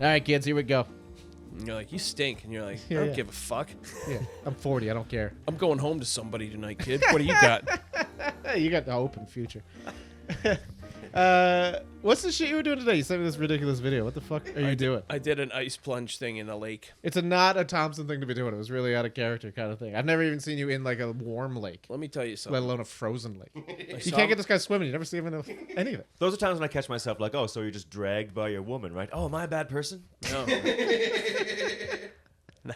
All right, kids, here we go. And you're like, you stink. And you're like, I don't give a fuck. Yeah, I'm 40. I don't care. I'm going home to somebody tonight, kid. What do you got? You got the hope and future. What's the shit you were doing today? You sent me this ridiculous video. What the fuck are you doing? I did an ice plunge thing in a lake. It's not a Thompson thing to be doing. It was really out of character kind of thing. I've never even seen you in like a warm lake, Let me tell you let something. alone a frozen lake. You can't get this guy swimming. You never see him in anything. Those are times when I catch myself like, oh, so you're just dragged by your woman, right? Oh, am I a bad person? No,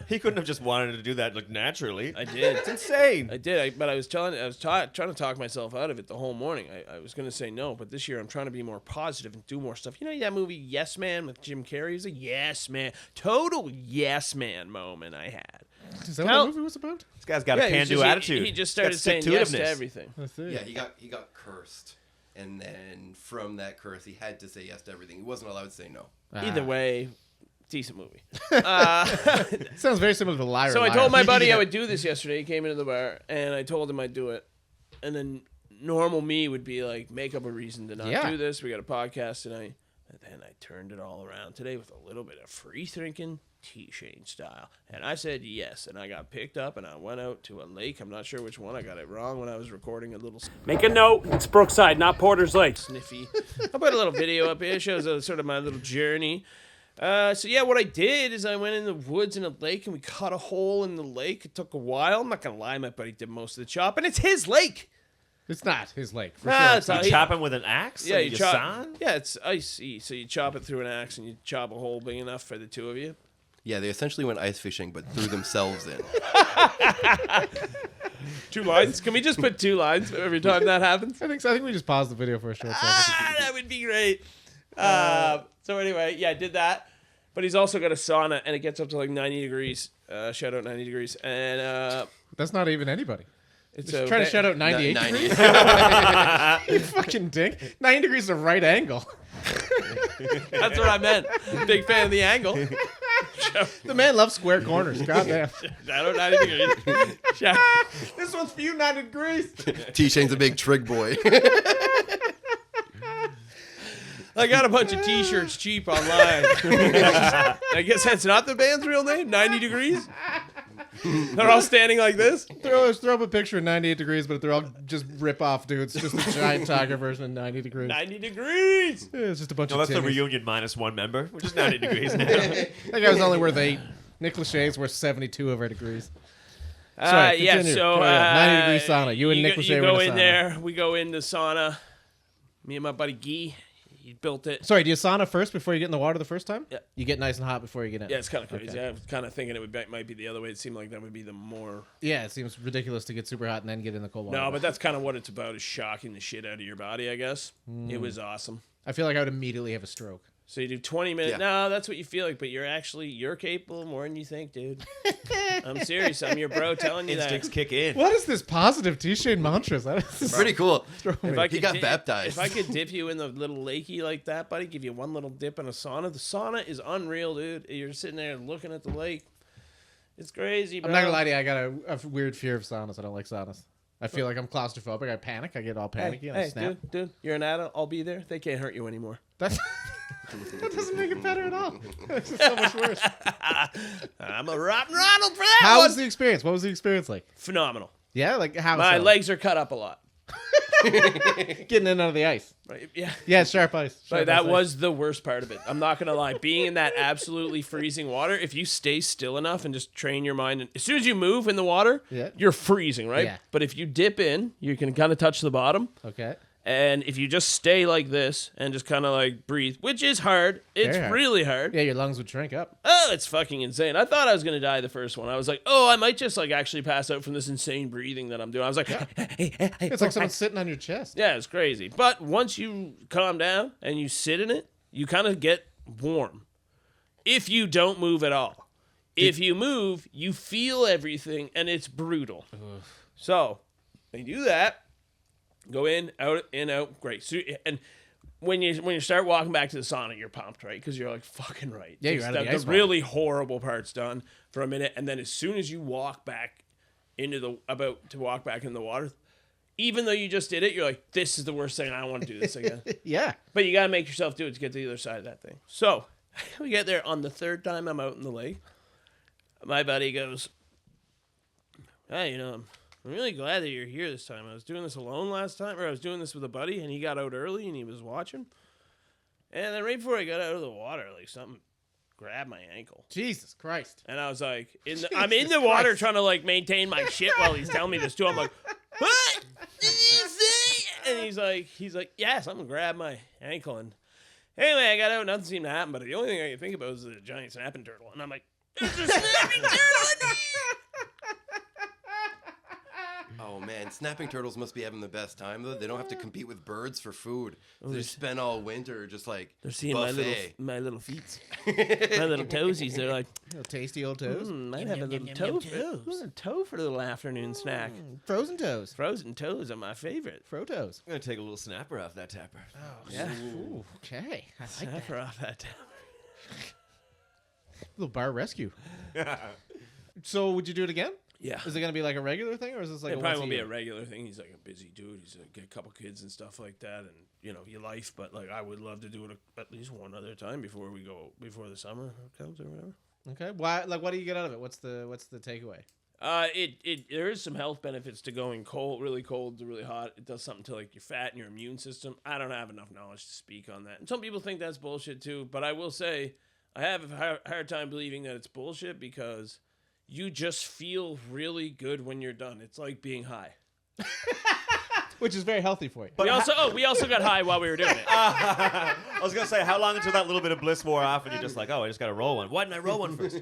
He couldn't have just wanted to do that like naturally. I did. It's insane. I did, but I was trying to talk myself out of it the whole morning. I was going to say no, but this year I'm trying to be more positive and do more stuff. You know that movie Yes Man with Jim Carrey? It was a yes man, total yes man moment I had. Is that what the movie was about? This guy's got a can-do attitude. He just He's started got saying yes to stick-to-itiveness. everything. I see. Yeah, he got cursed, and then from that curse, he had to say yes to everything. He wasn't allowed to say no. Either way, decent movie. Sounds very similar to Liar. So I Liar. told my buddy I would do this yesterday. He came into the bar, and I told him I'd do it. And then normal me would be like, make up a reason to not do this. We got a podcast tonight. And then I turned it all around today with a little bit of free thinking, T-Shane style. And I said yes, and I got picked up, and I went out to a lake. I'm not sure which one. I got it wrong when I was recording a little... Make a note. It's Brookside, not Porter's Lake. Sniffy. I'll put a little video up here. It shows sort of my little journey. So yeah, what I did is I went in the woods in a lake and we cut a hole in the lake. It took a while. I'm not gonna lie, my buddy did most of the chopping. It's his lake. It's not his lake. For Nah, sure. it's not. You chop him with an axe? Yeah, like you a chop. san? Yeah, it's icy. So you chop it through an axe and you chop a hole big enough for the two of you. Yeah, they essentially went ice fishing, but threw themselves in. 2 lines. Can we just put 2 lines every time that happens? I think so. I think we just pause the video for a short second. That would be great. So anyway, yeah, I did that. But he's also got a sauna, and it gets up to like 90 degrees. Shout out 90 degrees. And That's not even anybody. it's Just trying to shout out 98 90. degrees. You fucking dick. 90 degrees is a right angle. That's what I meant. Big fan of the angle. The man loves square corners. Goddamn. Shout out 90 degrees. Shout- This one's for you, 90 degrees. T-Shane's a big trig boy. I got a bunch of T-shirts cheap online. I guess that's not the band's real name. 90 degrees. They're all standing like this. Throw up a picture of 98 degrees, but they're all just rip-off dudes. Just a giant tiger version of 90 degrees. 90 degrees. Yeah, it's just a bunch No, of that's the titties. reunion minus 1 member, which is 90 degrees now. That guy was only worth 8. Nick Lachey's worth 72 of our degrees. Sorry, Yeah, continue. so 90 degree sauna. You and Nick Lachey you were go in in the sauna. there. We go in the sauna. Me and my buddy Guy. He built it. Sorry, do you sauna first before you get in the water the first time? Yeah. You get nice and hot before you get in. Yeah, it's kind of crazy. Okay. I was kind of thinking might be the other way. It seemed like that would be the more... Yeah, it seems ridiculous to get super hot and then get in the cold water. No, but that's kind of what it's about, is shocking the shit out of your body, I guess. It was awesome. I feel like I would immediately have a stroke. So you do 20 minutes. Yeah. No, that's what you feel like, but you're capable more than you think, dude. I'm serious. I'm your bro telling you that. Instincts kick in. What is this positive T-Shane mantras? That is Pretty cool. If I He could got baptized. If I could dip you in the little lakey like that, buddy, give you one little dip in a sauna. The sauna is unreal, dude. You're sitting there looking at the lake. It's crazy, bro. I'm not gonna lie to you. I got a weird fear of saunas. I don't like saunas. I feel like I'm claustrophobic. I panic. I get all panicky and I snap. dude, you're an adult. I'll be there. They can't hurt you anymore. That's, that doesn't make it better at all. It's just so much worse. I'm a rotten Ronald for that How one. was the experience? What was the experience like? Phenomenal. Yeah, like how? My so? legs are cut up a lot. Getting in under the ice. Right? Yeah. Yeah, it's sharp ice. But Sharp that ice. was the worst part of it. I'm not gonna lie. Being in that absolutely freezing water, if you stay still enough and just train your mind, and as soon as you move in the water, Yeah. you're freezing, right? Yeah. But if you dip in, you can kind of touch the bottom. Okay. And if you just stay like this and just kind of like breathe, which is hard, it's Very hard. really hard. Yeah, your lungs would shrink up. Oh, it's fucking insane. I thought I was going to die the first one. I was like, oh, I might just like actually pass out from this insane breathing that I'm doing. I was like, It's like someone sitting on your chest. yeah, it's crazy. But once you calm down and you sit in it, you kind of get warm. If you don't move at all. If you move, you feel everything and it's brutal. So, they do that. Go in, out, great. So, and when you start walking back to the sauna, you're pumped, right? Because you're like, fucking right. Yeah, you're out of the ice the really horrible part's done for a minute, and then as soon as you walk back about to walk back in the water, even though you just did it, you're like, this is the worst thing. I don't want to do this again. Yeah. But you gotta make yourself do it to get to the other side of that thing. So We get there on the third time I'm out in the lake. My buddy goes, hey, I'm really glad that you're here this time. I was doing this alone last time, or I was doing this with a buddy, and he got out early, and he was watching. And then right before I got out of the water, like, something grabbed my ankle. Jesus Christ. And I was like, I'm in the water trying to, like, maintain my shit while he's telling me this, too. I'm like, what did you say? And he's like, yeah, something grabbed my ankle. And anyway, I got out, nothing seemed to happen, but the only thing I could think about was the giant snapping turtle. And I'm like, there's a snapping turtle in here! Oh man, snapping turtles must be having the best time though. They don't have to compete with birds for food. They spend all winter just like they're seeing buffet. my little feet, my little toesies. They're like, Little tasty old toes. might have a little toe, toe for a little afternoon snack. Frozen toes. Frozen toes are my favorite. Frotos. I'm gonna take a little snapper off that tapper. Yeah, Ooh, okay. I like that. snapper off that tower. Little bar rescue. So would you do it again? Yeah. Is it going to be like a regular thing, or is this like It a probably once won't be year? a regular thing. He's like a busy dude. He's got a couple kids and stuff like that, and your life. But like, I would love to do it at least one other time before the summer comes or whatever. Okay. Why? Like, what do you get out of it? What's the takeaway? There is some health benefits to going really cold to really hot. It does something to like your fat and your immune system. I don't have enough knowledge to speak on that. And some people think that's bullshit too. But I will say, I have a hard time believing that it's bullshit because you just feel really good when you're done. It's like being high. Which is very healthy for you. We also got high while we were doing it. I was gonna say, how long until that little bit of bliss wore off, and you're just like, oh, I just gotta roll one. Why didn't I roll one first?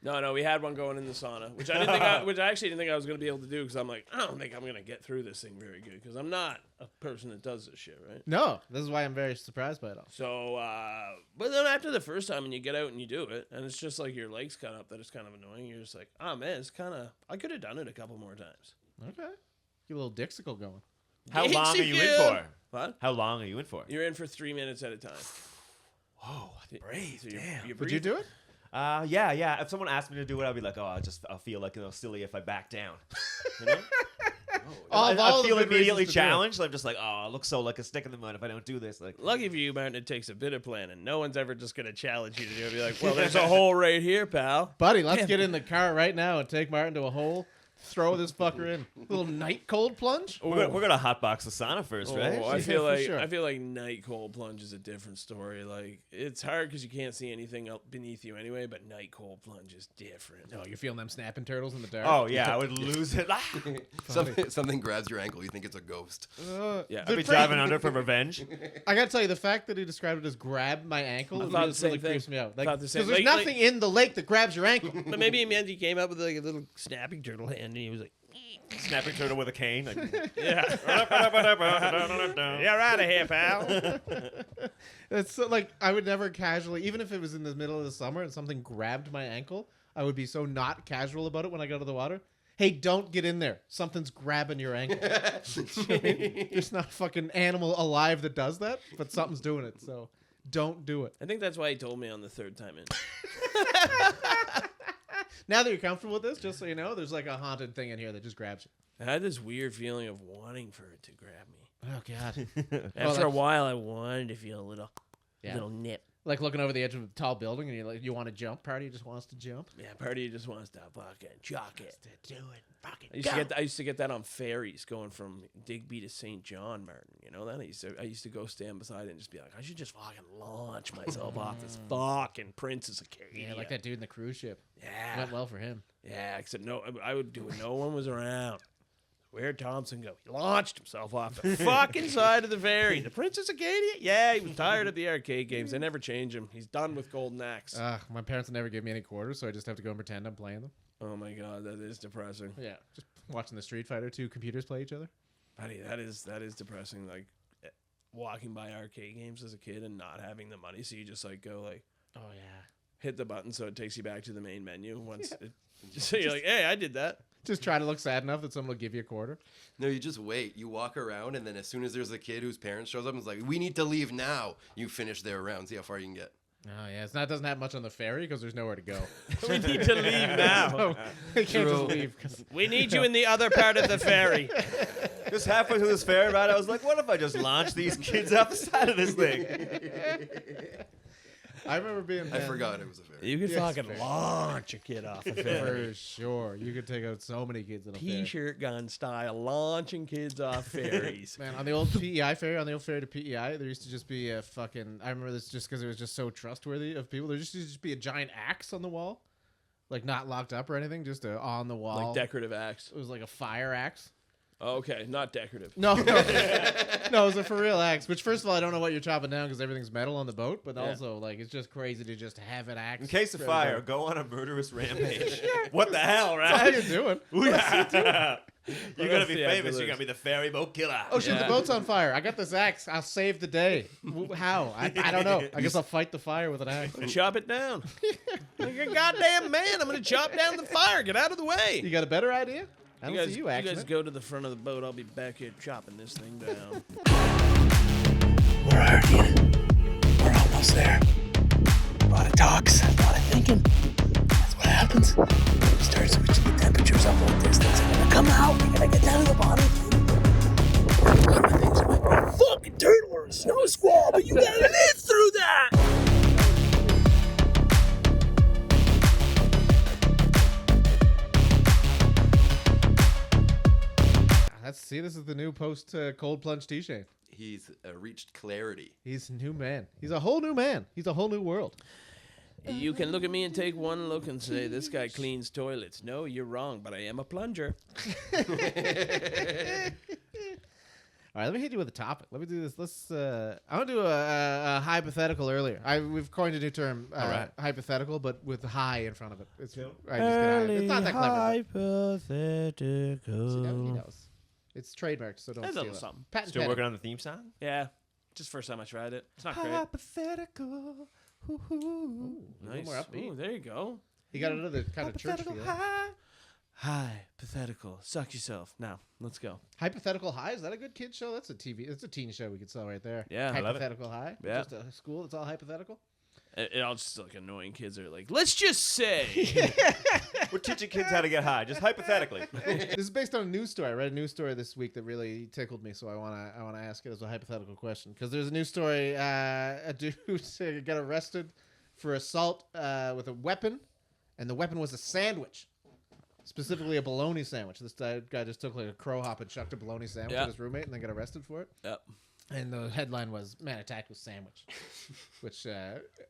No, we had one going in the sauna, which I actually didn't think I was gonna be able to do because I'm like, I don't think I'm gonna get through this thing very good because I'm not a person that does this shit, right? No, this is why I'm very surprised by it all. So, but then after the first time and you get out and you do it, and it's just like your legs cut up that it's kind of annoying. You're just like, oh man, I could have done it a couple more times. Okay. Get a little dixicle going. How long are you in for? What? How long are you in for? You're in for 3 minutes at a time. Oh, brave. So Damn. Would you do it? Yeah. If someone asked me to do it, I'd be like, oh, I'll feel like silly if I back down. You know? I feel immediately challenged. I'm just like, oh, I look so like a stick in the mud if I don't do this. Like, Lucky for you, Martin, it takes a bit of planning. No one's ever just gonna challenge you to do it. Be like, well, there's a hole right here, pal. Buddy, let's get in the car right now and take Martin to a hole. Throw this fucker in. A little night cold plunge. we're gonna hotbox the sauna first, right? I feel for like sure. I feel like night cold plunge is a different story. Like it's hard because you can't see anything up beneath you anyway. But night cold plunge is different. Oh, you're feeling them snapping turtles in the dark? Oh yeah, I would lose it. Something grabs your ankle, you think it's a ghost. Yeah. I'd be driving under for revenge. I gotta tell you, the fact that he described it as grab my ankle I thought really the same thing. creeps me out. Thought Like, the because same. there's Like- nothing in the lake that grabs your ankle. But maybe he meant he came up with like a little snapping turtle hand, and he was like, Snapping turtle with a cane. Like, "Yeah, you're out of here, pal." It's so, like I would never casually, even if it was in the middle of the summer and something grabbed my ankle, I would be so not casual about it when I go to the water. Hey, don't get in there. Something's grabbing your ankle. There's not a fucking animal alive that does that, but something's doing it. So don't do it. I think that's why he told me on the third time in. Now that you're comfortable with this, just so you know, there's like a haunted thing in here that just grabs you. I had this weird feeling of wanting for it to grab me. Oh God. After a while, I wanted to feel a little nip. Like looking over the edge of a tall building and you want to jump. Party just wants to jump. Yeah, party just wants to fucking chuck it. Do it. Fucking I used to get that on ferries going from Digby to St. John, Martin. You know that? I used to go stand beside it and just be like, I should just fucking launch myself off this fucking Princess Acadia. Yeah, like that dude in the cruise ship. Yeah. Went well for him. Yeah, except I would do it. No one was around. Where'd Thompson go? He launched himself off the fucking side of the ferry. The Princess Acadia? Yeah, he was tired of the arcade games. They never change him. He's done with Golden Axe. My parents never give me any quarters, so I just have to go and pretend I'm playing them. Oh my god, that is depressing. Yeah, just watching the Street Fighter 2 computers play each other. Buddy, that is depressing. Like walking by arcade games as a kid and not having the money, so you just like go like, Oh yeah. hit the button so it takes you back to the main menu. Once so you're like, hey, I did that. Just try to look sad enough that someone will give you a quarter. No, you just wait. You walk around, and then as soon as there's a kid whose parents shows up and is like, we need to leave now, you finish their round. See how far you can get. Oh yeah, doesn't have much on the ferry because there's nowhere to go. We need to leave now. So they can't just leave. 'Cause We need you in the other part of the ferry. just halfway through this ferry ride, I was like, what if I just launch these kids off the side of this thing? I remember being. I forgot it was a ferry. You could Yes, fucking fair. launch a kid off a ferry. For sure. You could take out so many kids in a ferry. T-shirt gun style, launching kids off ferries. Man, on the old PEI ferry, on the old ferry to PEI, there used to just be a fucking. I remember this just because it was just so trustworthy of people. There used to just be a giant axe on the wall, like not locked up or anything, just on the wall. Like decorative axe. It was like a fire axe. Okay, not decorative. No, no, it was a for real axe. Which, first of all, I don't know what you're chopping down because everything's metal on the boat. But also, like, it's just crazy to just have an axe. In case of for fire, everybody. go on a murderous rampage. What the hell, That's how right? you doing. You're gonna be Yeah, famous. You're gonna be the ferry boat killer. Oh shit, Yeah. the boat's on fire. I got this axe. I'll save the day. How? I don't know. I guess I'll fight the fire with an axe. Chop it down. Like a goddamn man. I'm gonna chop down the fire. Get out of the way. You got a better idea? I don't see you you actually. guys go to the front of the boat. I'll be back here chopping this thing down. We're hurting. We're almost there. A lot of talks, a lot of thinking. That's what happens. You start switching the temperatures up like this. Things are gonna come out. We're gonna get down to the bottom. One of the things might be a fucking turtle or a snow squall, but you gotta live through that. Let's see. This is the new post cold plunge T-Shane. He's reached clarity. He's a new man. He's a whole new man. He's a whole new world. You can look at me and take one look and say, this guy cleans toilets. No, you're wrong, but I am a plunger. All right, let me hit you with a topic. Let me do this. I want to do a hypothetical earlier. We've coined a new term, right. hypothetical, but with high in front of it. I just get high. It's not that clever. but- See, now he knows. It's trademarked, so don't That's a steal little it. something. Patent Still pending. working on the theme song? Yeah, just first time I tried it. It's not great. Hypothetical. Ooh, a little Nice. more upbeat. Ooh, there you go. He got another kind of church feel. Hypothetical. Suck yourself. Now, let's go. Hypothetical High, is that a good kid show? That's a TV. That's a teen show we could sell right there. Yeah, I love it. Hypothetical High. Yeah. Just a school that's all hypothetical. It all just like annoying kids are like, let's just say. We're teaching kids how to get high, just hypothetically. This is based on a news story. I read a news story this week that really tickled me, so I wanna ask it as a hypothetical question. Because there's a news story, a dude got arrested for assault with a weapon, and the weapon was a sandwich, specifically a bologna sandwich. This guy just took like a crow hop and chucked a bologna sandwich at his roommate, and then got arrested for it. Yep. And the headline was "Man attacked with sandwich," which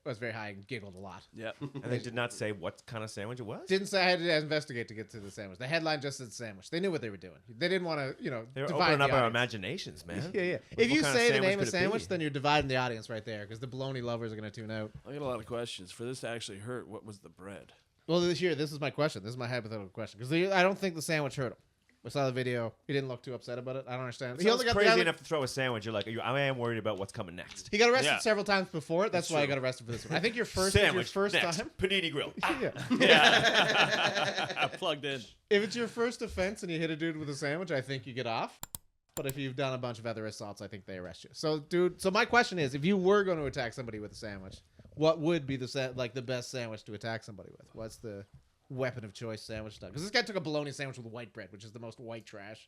was very high and giggled a lot. Yep. And they did not say what kind of sandwich it was? Didn't say I had to investigate to get to the sandwich. The headline just said sandwich. They knew what they were doing. They didn't want to, They were divide opening the up our audience. imaginations, man. Yeah, yeah. What If you kind of say the sandwich name of could it sandwich, be? then you're dividing the audience right there because the bologna lovers are going to tune out. I got a lot of questions. For this to actually hurt, what was the bread? Well, this is my question. This is my hypothetical question because I don't think the sandwich hurt him. I saw the video. He didn't look too upset about it. I don't understand. He got crazy enough to throw a sandwich. You're like, I am worried about what's coming next. He got arrested Yeah. several times before. That's why I true. got arrested for this one. I think your first Sandwich, your first next. time. Panini grill. Yeah. Yeah. Plugged in. If it's your first offense and you hit a dude with a sandwich, I think you get off. But if you've done a bunch of other assaults, I think they arrest you. So, dude, my question is, if you were going to attack somebody with a sandwich, what would be the best sandwich to attack somebody with? What's the weapon of choice sandwich stuff? Because this guy took a bologna sandwich with white bread, which is the most white trash,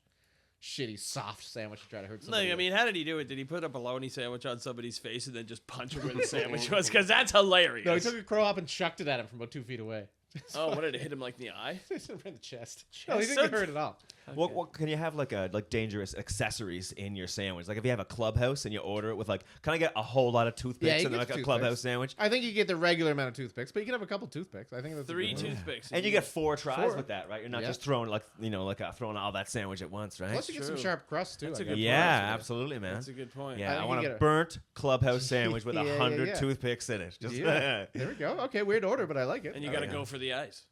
shitty, soft sandwich to try to hurt somebody. Like, I with. mean, how did he do it? Did he put a bologna sandwich on someboody face and then just punch him where the sandwich was? Because that's hilarious. No, he took a crow up and chucked it at him from about 2 feet away. Oh, what did it hit him like in the eye? Right in the chest. No, he didn't get hurt at all. What can you have like dangerous accessories in your sandwich? Like if you have a clubhouse and you order it with like, can I get a whole lot of toothpicks Yeah, you and get like a toothpicks. clubhouse sandwich? I think you get the regular amount of toothpicks, but you can have a couple toothpicks. I think that's a 3 good one. toothpicks. And you get 4 tries 4. with that, right? You're not Yeah. just throwing throwing all that sandwich at once, right? Plus, you get some True. sharp crust too. That's I a guess. good Yeah, point. absolutely, man. That's a good point. I Yeah, think I you want get a a- burnt clubhouse sandwich with Yeah, 100 yeah. toothpicks in it. Just Yeah. There we go. Okay, weird order, but I like it. And you I got to like go it. for the eyes.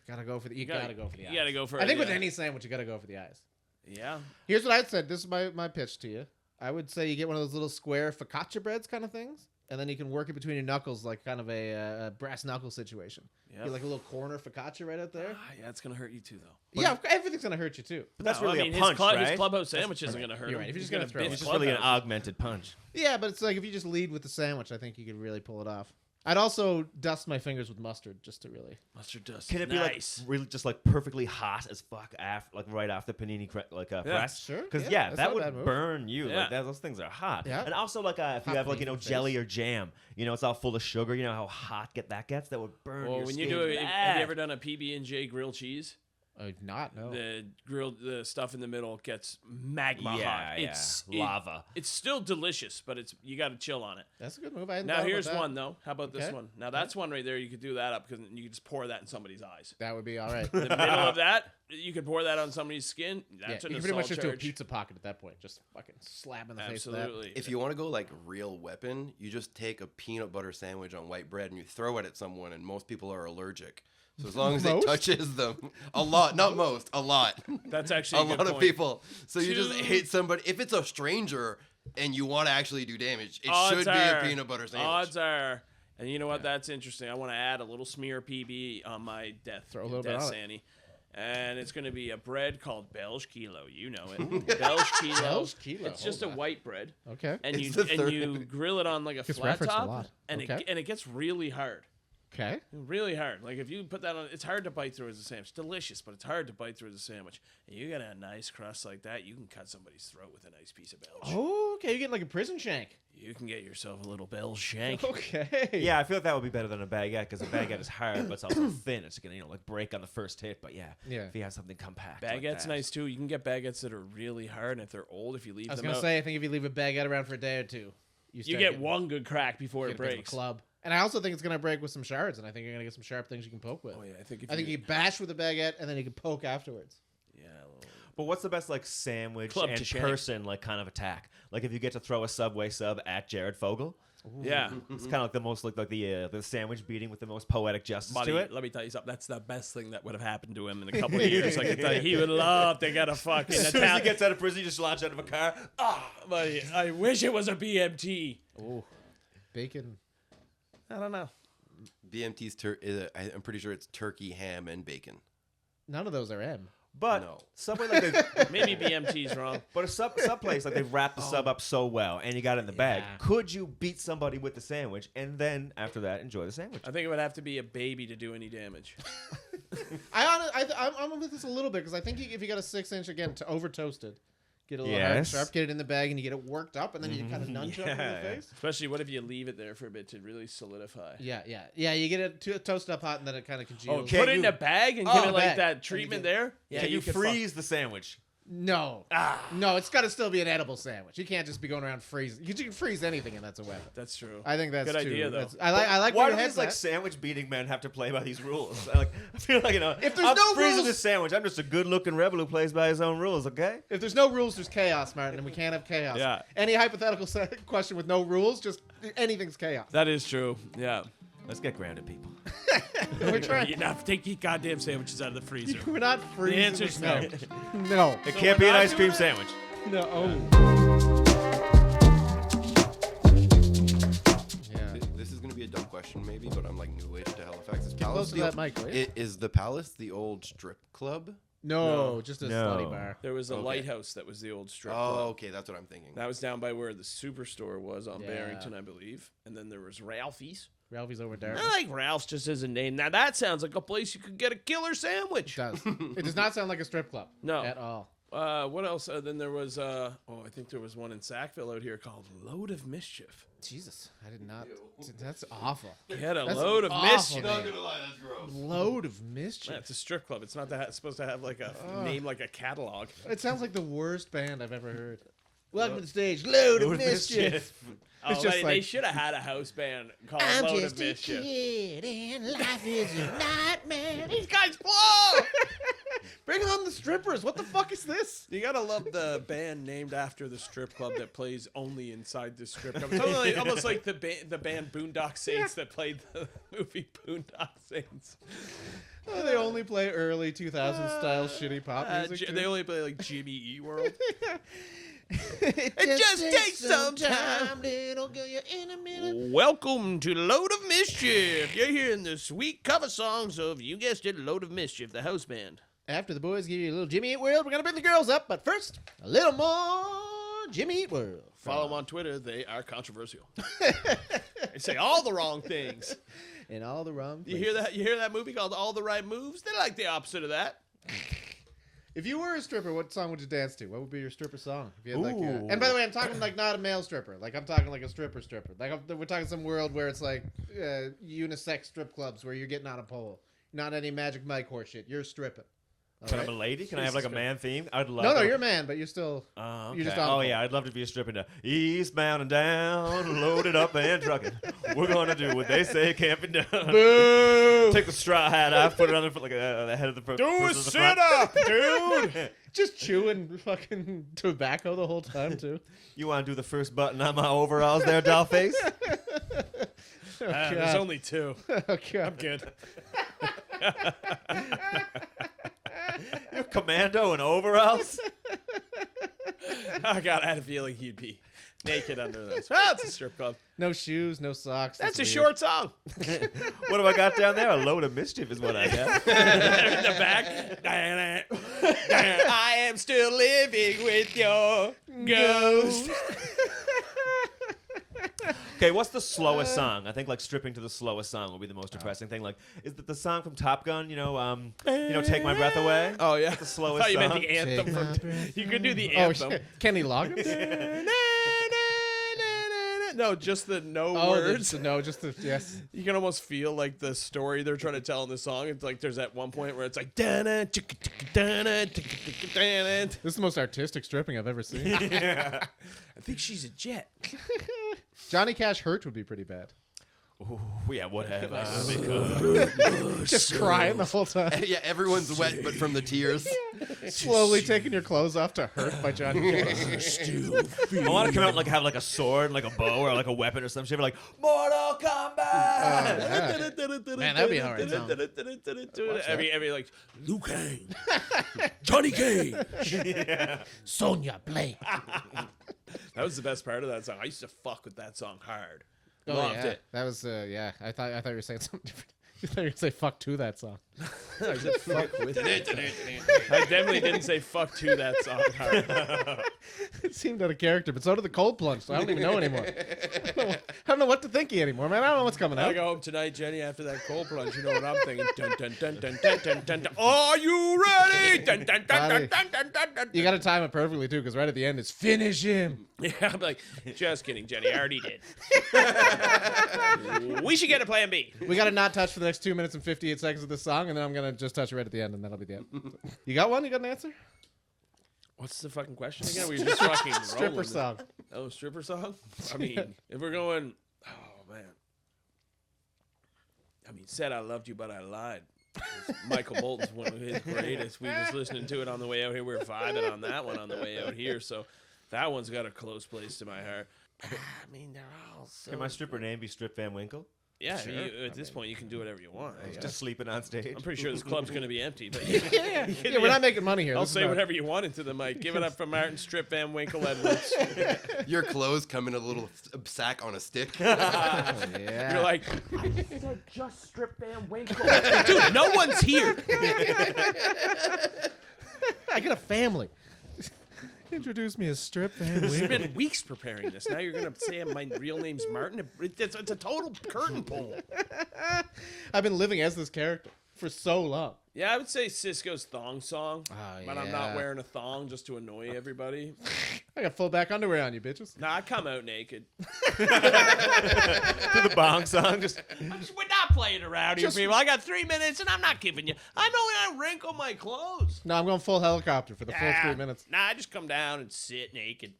Gotta go for the. You gotta go for the eyes. You got to go for I think with yeah. any sandwich, you gotta go for the eyes. Yeah. Here's what I said. This is my pitch to you. I would say you get one of those little square focaccia breads kind of things, and then you can work it between your knuckles like kind of a brass knuckle situation. Yeah. Get like a little corner focaccia right out there. Yeah, it's going to hurt you too, though. Yeah, everything's gonna hurt you too. But that's No, really I mean, a punch, his right? clubhouse sandwich isn't going to hurt You're him. right. If you're just He's gonna throw it. bitch It's just really an clubhouse. augmented punch. Yeah, but it's like if you just lead with the sandwich, I think you could really pull it off. I'd also dust my fingers with mustard just to really. Mustard dust. Can it nice. be like really just like perfectly hot as fuck like right after panini press? sure. Because Yeah, that that's not a would bad move. burn you. Yeah. Like those things are hot. Yeah. And also like if you Hot have like panini jelly face. or jam, it's all full of sugar. You know how hot that gets? That would burn. Well, your when skin you do it, have bad. you ever done a PB&J grilled cheese? Not no. The stuff in the middle gets magma hot. It's lava. It's still delicious, but you got to chill on it. That's a good move. I hadn't Now thought here's about that. one though. How about this Okay. one? Now that's one right there. You could do that up because you could just pour that in somebody's eyes. That would be all right. The middle of that, you could pour that on somebody's skin. That's you an can pretty much assault just do a charge. pizza pocket at that point. Just fucking slap in the face with that. Absolutely. If you want to go like real weapon, you just take a peanut butter sandwich on white bread and you throw it at someone, and most people are allergic. So as long as it Most? touches them, a lot, not most, a lot, That's actually a a good lot of point. people. So you just Two- hit somebody. If it's a stranger and you want to actually do damage, it Odds should be are- a peanut butter sandwich. Odds are, and you know what? That's interesting. I want to add a little smear PB on my Throw a little bit on it. Sandy. And it's going to be a bread called Belge Kilo. You know it. Belge Kilo. Belge Kilo, It's just a hold on. white bread. Okay. And It's the third- you grill it on like a Gets flat referenced a top, lot. and Okay. it gets really hard. Okay. Really hard. Like if you put that on, it's hard to bite through as a sandwich. Delicious, but it's hard to bite through as a sandwich. And you got a nice crust like that, you can cut somebody's throat with a nice piece of Belge. Oh, okay. You're getting like a prison shank. You can get yourself a little Belge shank. Okay. Yeah, I feel like that would be better than a baguette because a baguette is hard, but it's also thin. It's gonna like break on the first hit. But yeah, if you have something compact, like Baguette's that. nice too. You can get baguettes that are really hard, and if they're old, if you leave I was them gonna out, say, I think if you leave a baguette around for a day or two, you start get getting- one good crack before get it a bit of a breaks. club. And I also think it's gonna break with some shards, and I think you're gonna get some sharp things you can poke with. Oh yeah, I think if I think you bash with a baguette, and then you can poke afterwards. yeah. But what's the best like sandwich Club and to shank. person like kind of attack? Like if you get to throw a Subway sub at Jared Fogel, Yeah. it's kind of like the most like the sandwich beating with the most poetic justice Buddy, to it. let me tell you something. That's the best thing that would have happened to him in a couple of years. I can tell you, he would love to get a fucking As soon as he attack. gets out of prison, he just launches out of a car. Buddy, I wish it was a BMT. Oh, bacon. I don't know. BMT's I'm pretty sure it's turkey, ham, and bacon. None of those are M. But No. Subway like they, Maybe BMT's wrong. but a sub place like they've wrapped the sub up so well, and you got it in the bag. Yeah. Could you beat somebody with the sandwich, and then after that enjoy the sandwich? I think it would have to be a baby to do any damage. I'm with this a little bit because I think if you got a 6-inch again to over toasted, get a little hard and Yes. sharp, get it in the bag, and you get it worked up, and then you kind of nunchuck in the Yeah. face. Especially what if you leave it there for a bit to really solidify? Yeah. You get it toast up hot, and then it kind of congeals. Okay. Put it in you- a bag and Oh, give it a like bag. that And you treatment get- there. Yeah, Can you could freeze the sandwich? No. No, it's got to still be an edible sandwich. You can't just be going around freezing. You can freeze anything, and that's a weapon. That's true. I think that's Good too, idea, though. that's- I like Why where do your these head's like at. sandwich beating men have to play by these rules? I feel like If there's I'm no freezing rules- this sandwich. I'm just a good-looking rebel who plays by his own rules. Okay. If there's no rules, there's chaos, Martin, and we can't have chaos. Yeah. Any hypothetical question with no rules, just anything's chaos. That is true. Yeah. Let's get grounded, people. We're trying. You know, take your goddamn sandwiches out of the freezer. We're not freezing. answer's no. no. No. It can't be we're an not ice cream doing sandwich. No. Oh. Yeah. This is going to be a dumb question, maybe, but I'm like newish to Halifax. Is Get close Palace to the that mic, will you? Is the Palace the old strip club? No, just a No. slutty bar. There was a Okay. lighthouse that was the old strip Oh, club. okay, that's what I'm thinking. That was down by where the superstore was on Yeah. Barrington, I believe. And then there was Ralphie's. Ralphie's over there. I like Ralph's just as a name. Now that sounds like a place you could get a killer It sandwich. does. It does not sound like a strip club. No. At all. What else? Then there was, I think there was one in Sackville out here called Load of Mischief. Jesus, I did not. That's awful. He had a That's load of awful, mischief. man. gonna lie, that's gross. Load of mischief. Yeah, it's a strip club. It's not that supposed to have like a name like a catalog. It sounds like the worst band I've ever heard. Welcome to the stage, Load of Mischief. Oh, It's just they like- should have had a house band called I'm Load just of a Mischief. kid and life is a nightmare. These guys blow! Bring on the strippers. What the fuck is this? You gotta love the band named after the strip club that plays only inside the strip club. It's almost like the band Boondock Saints that played the movie Boondock Saints. Oh, they only play early 2000s style shitty pop music. too. They only play like Jimmy Eat World. it just takes some time. Little girl, you're in a minute. Welcome to Load of Mischief. You're hearing the sweet cover songs of, you guessed it, Load of Mischief, the house band. After the boys give you a little Jimmy Eat World, we're gonna bring the girls up. But first, a little more Jimmy Eat World. Follow them on Twitter. They are controversial. say all the wrong things. In all the wrong You places. hear that? You hear that movie called All the Right Moves? They're like the opposite of that. If you were a stripper, what song would you dance to? What would be your stripper song? If you had Ooh. and by the way, I'm talking like not a male stripper. Like I'm talking like a stripper. Like we're talking some world where it's like unisex strip clubs where you're getting on a pole. Not any Magic Mike horse shit. You're stripping. Can I have a lady? Can I have like a man theme? I'd love. No, to. you're a man, but you're still. Okay. You're just on. Oh yeah, I'd love to be a stripper to eastbound and down, loaded up and trucking. We're gonna do what they say can't be done. Boo! Take the straw hat off, put it on the the head of the person. Do a in the sit front. up, dude. Just chewing fucking tobacco the whole time too. You want to do the first button on my overalls, there, dollface? There's only 2. Oh, God. I'm good. You're commando in overalls. Oh God, I had a feeling he'd be naked under those. Ah, it's a strip club. No shoes, no socks. That's a weird. short song. What have I got down there? A load of mischief is what I got. In the back. I am still living with your ghost. Okay, what's the slowest song? I think like stripping to the slowest song will be the most depressing thing. Like, is it the song from Top Gun? Take My Breath Away. Oh yeah, The slowest I thought you meant song. the anthem Take my from. breath You could do the Oh anthem. shit, Kenny Loggins. No, just the no Oh, words. just the yes. You can almost feel like the story they're trying to tell in the song. It's like there's that one point where it's like This is the most artistic stripping I've ever seen. I think she's a jet. Johnny Cash hurt would be pretty bad. Ooh, yeah, what have I become? Just crying the whole time. Yeah, everyone's wet, but from the tears. Slowly taking your clothes off to Hurt by Johnny Cash. I want to come out and like have like a sword, and, like a bow, or like a weapon or some shit. Like Mortal Kombat. Man, that'd be a hard song. Every like Liu Kang, Johnny Cage. Sonya Blake. That was the best part of that song. I used to fuck with that song hard. Oh, Loved yeah. it. That was yeah. I thought you were saying something different. You thought you were gonna say fuck to that song. I said fuck with it. I definitely didn't say fuck to that song hard. It seemed out of character, but so did the cold plunge. So I don't even know anymore. I don't know what to think of anymore, man. I don't know what's coming I out. go home tonight, Jenny, after that cold plunge. You know what I'm thinking? Dun, dun, dun, dun, dun, dun, dun, dun. Are you ready? Dun, dun, dun, dun, dun, dun, dun, dun. You got to time it perfectly too, because right at the end it's finish him. Yeah, I'm like, just kidding, Jenny. I already did. We should get a plan B. We got to not touch for the next 2 minutes and 58 seconds of this song, and then I'm gonna just touch it right at the end, and that'll be the end. You got one? You got an answer? What's the fucking question again? We were just fucking Stripper rolling. song. Oh, stripper song? I mean, if we're going, oh man. I mean, said I loved you, but I lied. Michael Bolton's one of his greatest. We was listening to it on the way out here. We were vibing on that one on the way out here. So that one's got a close place to my heart. I mean, they're all so. Can my stripper name be Strip Van Winkle? Yeah, Sure. at this point, you can do whatever you want. He's just sleeping on stage. I'm pretty sure this club's going to be empty. But Yeah, we're not making money here. I'll This is say not- whatever you want into the mic. Give it up for Martin Strip Van Winkle Edwards. Your clothes come in a little sack on a stick. Yeah. You're like, I said just Strip Van Winkle. Dude, no one's here. I got a family. Introduce me as Strip Van It's Winkle. been weeks preparing this. Now you're going to say my real name's Martin? It's a total curtain pull. I've been living as this character for so long. Yeah, I would say Cisco's thong song. Oh, But I'm not yeah. wearing a thong just to annoy everybody. I got full back underwear on you, bitches. Nah, I come out naked. To the bong song, just We're not playing around here, people. I got 3 minutes and I'm not giving you. I'm only going to wrinkle my clothes. No, I'm going full helicopter for the full 3 minutes. Nah, I just come down and sit naked.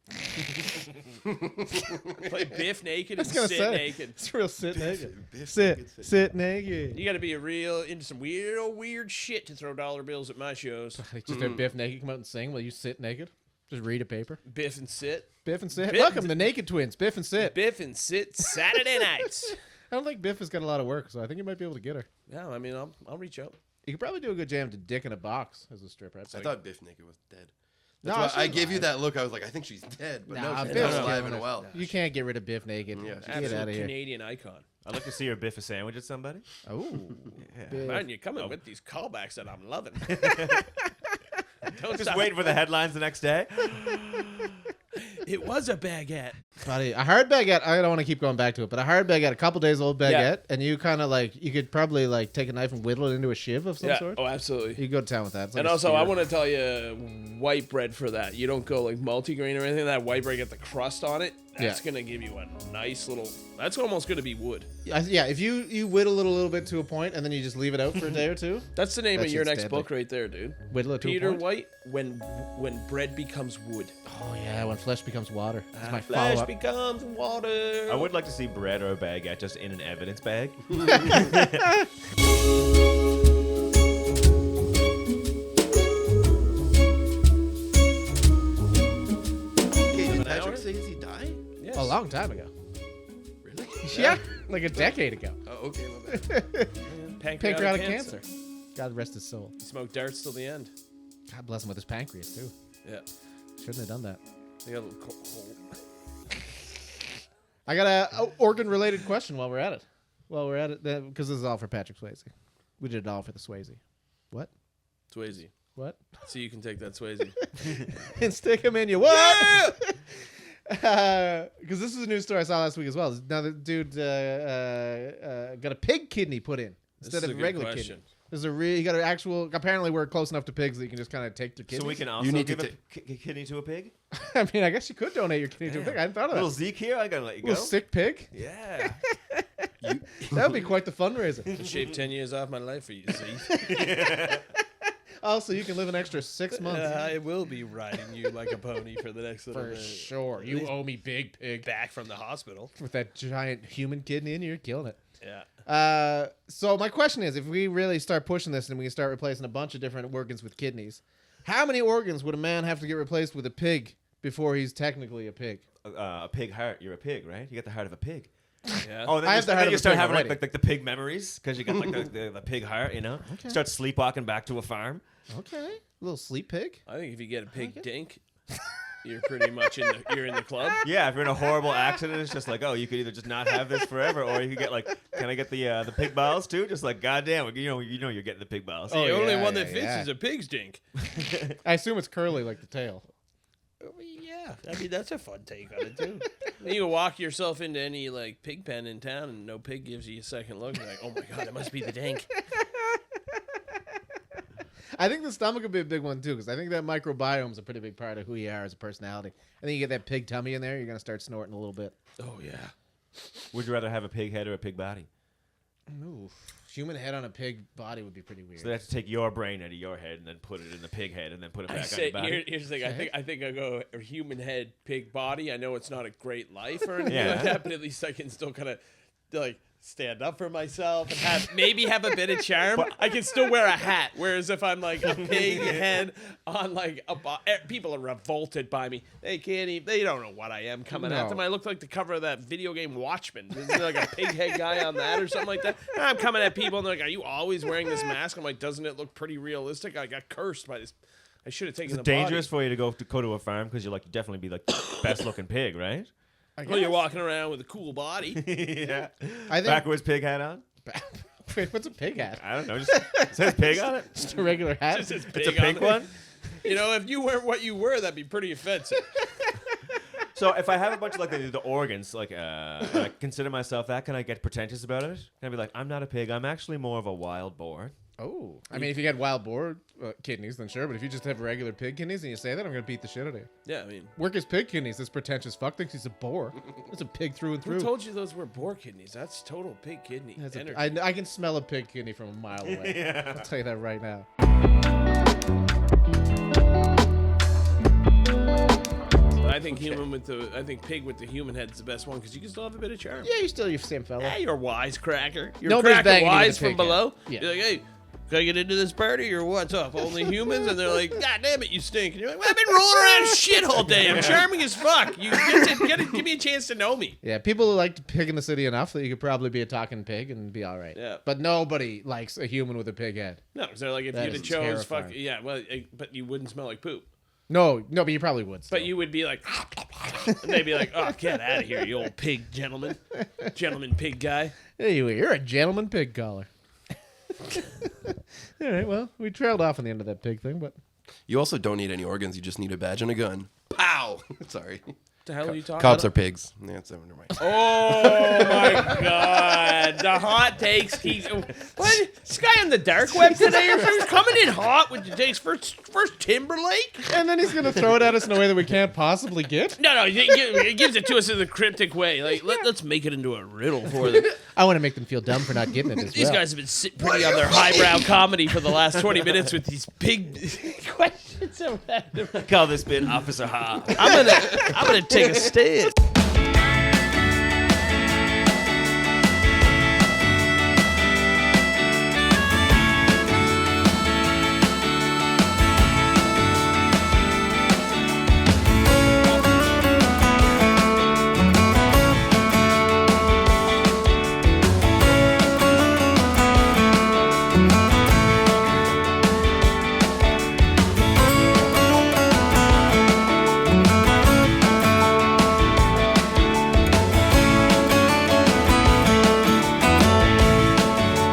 Play Biff naked I and was gonna sit say, naked. it's real sit naked. Biff Sit, naked, sit naked. You got to be into some weird shit to throw dollar bills at my shows. Just have Biff naked come out and sing while you sit naked. Just read a paper. Biff and sit. Biff and sit. Biff- Welcome, the Naked Twins. Biff and sit. Biff and sit Saturday nights. I don't think Biff has got a lot of work, so I think you might be able to get her. Yeah, I mean, I'll reach out. You could probably do a good jam to Dick in a Box as a stripper. I'd I say. thought Biff Naked was dead. No, That's why I she's gave you alive. that look. I was like, I think she's dead, but Nah, no, she's Biff's not alive killing and it. well. You can't get rid of Biff naked. Yeah, Get Absolute out of here. Canadian icon. I'd like to see her biff a sandwich at somebody. Oh, Biff. Man, you're coming with these callbacks that I'm loving. Don't Just stop. waiting for the headlines the next day. It was a baguette. Buddy, a hard baguette. I don't want to keep going back to it, but a hard baguette, a couple days old baguette, and you kind of like you could probably like take a knife and whittle it into a shiv of some sort. Oh, absolutely. You go to town with that. It's like And a also, I spear. want to tell you, white bread for that. You don't go like multigrain or anything. That white bread, get the crust on it. That's gonna give you a nice little. That's almost gonna be wood. Yeah, if you whittle it a little bit to a point and then you just leave it out for a day or two. That's the name That of your shit's next deadly. book right there, dude. Whittle it to a Peter point? White, when bread becomes wood. Oh yeah, when flesh becomes water. That's my Flesh follow-up. becomes water. I would like to see bread or a baguette just in an evidence bag. Okay, did Patrick say he died? Yes. A long time ago. Really? Yeah, like a decade ago. Oh, okay, my bad. Pancreatic cancer. God rest his soul. He smoked darts till the end. God bless him with his pancreas too. Yeah. Shouldn't have done that. They got a little hole. I got a organ-related question while we're at it. Because this is all for Patrick Swayze. We did it all for the Swayze. What? Swayze. What? So you can take that Swayze. And stick him in you. What? Because this is a news story I saw last week as well. Now the dude got a pig kidney put in This instead is of a a regular good kidney. question. There's a real. You got an actual. Apparently, we're close enough to pigs that you can just kind of take their kidneys. So we can also You need to give a kidney to a pig? I mean, I guess you could donate your kidney to a pig. I hadn't thought of that. Little Zeke here, I gotta let you go. Little sick pig. Yeah. That would be quite the fundraiser. I shaved 10 years off my life for you, see? Also, you can live an extra 6 months. I will be riding you like a pony for the next little For bit. sure. You owe me, big pig. Back from the hospital. With that giant human kidney in you, you're killing it. Yeah. So my question is, if we really start pushing this and we can start replacing a bunch of different organs with kidneys, how many organs would a man have to get replaced with a pig before he's technically a pig? A pig heart. You're a pig, right? You got the heart of a pig. Yeah. Oh, then I you have the start, heart then of you a start pig having already. like the pig memories because you got like the pig heart, you know. Okay. Start sleepwalking back to a farm. Okay. A little sleep pig. I think if you get a pig dink, you're pretty much you're in the club. Yeah, if you're in a horrible accident, it's just like, oh, you could either just not have this forever, or you could get like, can I get the pig bowels too? Just like, goddamn, you know you're getting the pig bowels. The only yeah, one that yeah, fits yeah. is a pig's dink. I assume it's curly like the tail. Yeah, I mean that's a fun take on it too. You can walk yourself into any like pig pen in town, and no pig gives you a second look. You're like, oh my god, it must be the dink. I think the stomach would be a big one too, because I think that microbiome is a pretty big part of who you are as a personality. I think you get that pig tummy in there, you're gonna start snorting a little bit. Oh yeah. Would you rather have a pig head or a pig body? Ooh, human head on a pig body would be pretty weird. So they have to take your brain out of your head and then put it in the pig head and then put it I back on say your body. here's the thing. Okay. I think I go a human head, pig body. I know it's not a great life or anything Yeah. like that, but at least I can still kind of like stand up for myself and have a bit of charm. I can still wear a hat. Whereas if I'm like a pig head on like people are revolted by me. They can't even. They don't know what I am coming at No. them. I look like the cover of that video game Watchmen. Is there like a pig head guy on that or something like that? And I'm coming at people and they're like, "Are you always wearing this mask?" I'm like, "Doesn't it look pretty realistic?" I got cursed by this. I should have taken Is the it dangerous body. for you to go to a farm because you're like you definitely be like the best looking pig, right? Well, you're walking around with a cool body. Yeah. I think. Backwards pig hat on. Wait, what's a pig hat? I don't know. Just it says pig on it. Just a regular hat. Just says It's a pig on pink it. one. You know, if you weren't what you were, that'd be pretty offensive. So if I have a bunch of like the organs, like I consider myself that, can I get pretentious about it? Can I be like, I'm not a pig. I'm actually more of a wild boar. Oh, I mean, if you get wild boar kidneys, then sure. But if you just have regular pig kidneys and you say that, I'm gonna beat the shit out of you. Yeah, I mean, Work his pig kidneys. This pretentious fuck thinks he's a boar. It's a pig through and who through. told you those were boar kidneys? That's total pig kidney That's energy. I can smell a pig kidney from a mile away. Yeah. I'll tell you that right now. I think pig with the human head is the best one because you can still have a bit of charm. Yeah, you're still your same fella. Hey, you're a wisecracker. You're Nobody's cracking banging you with wise a from pig head. below. Yeah. You're like, hey, can I get into this party or what's up? Only humans? And they're like, God damn it, you stink. And you're like, well, I've been rolling around shit all day. I'm charming as fuck. You give me a chance to know me. Yeah, people like to pig in the city enough that you could probably be a talking pig and be all right. Yeah. But nobody likes a human with a pig head. No, because they're like, if That you'd is have chose, terrifying. yeah, well, but you wouldn't smell like poop. No, but you probably would. Still. But you would be like, and they'd be like, oh, get out of here, you old pig gentleman pig guy. Hey, you're a gentleman pig caller. All right, well, we trailed off on the end of that pig thing, but You also don't need any organs. You just need a badge and a gun. Pow! Sorry. the hell are you talking Cops about? are pigs. Yeah, that's never mind. Oh my god. The hot takes keep. What? This guy on the dark web today or something? Coming in hot with the takes first Timberlake? And then he's gonna throw it at us in a way that we can't possibly get. No, he gives it to us in the cryptic way. Like, let's make it into a riddle for them. I want to make them feel dumb for not getting it as These well. guys have been sitting pretty on their highbrow comedy for the last 20 minutes with these big questions. Call this bit Officer Hot. I'm gonna take a stand.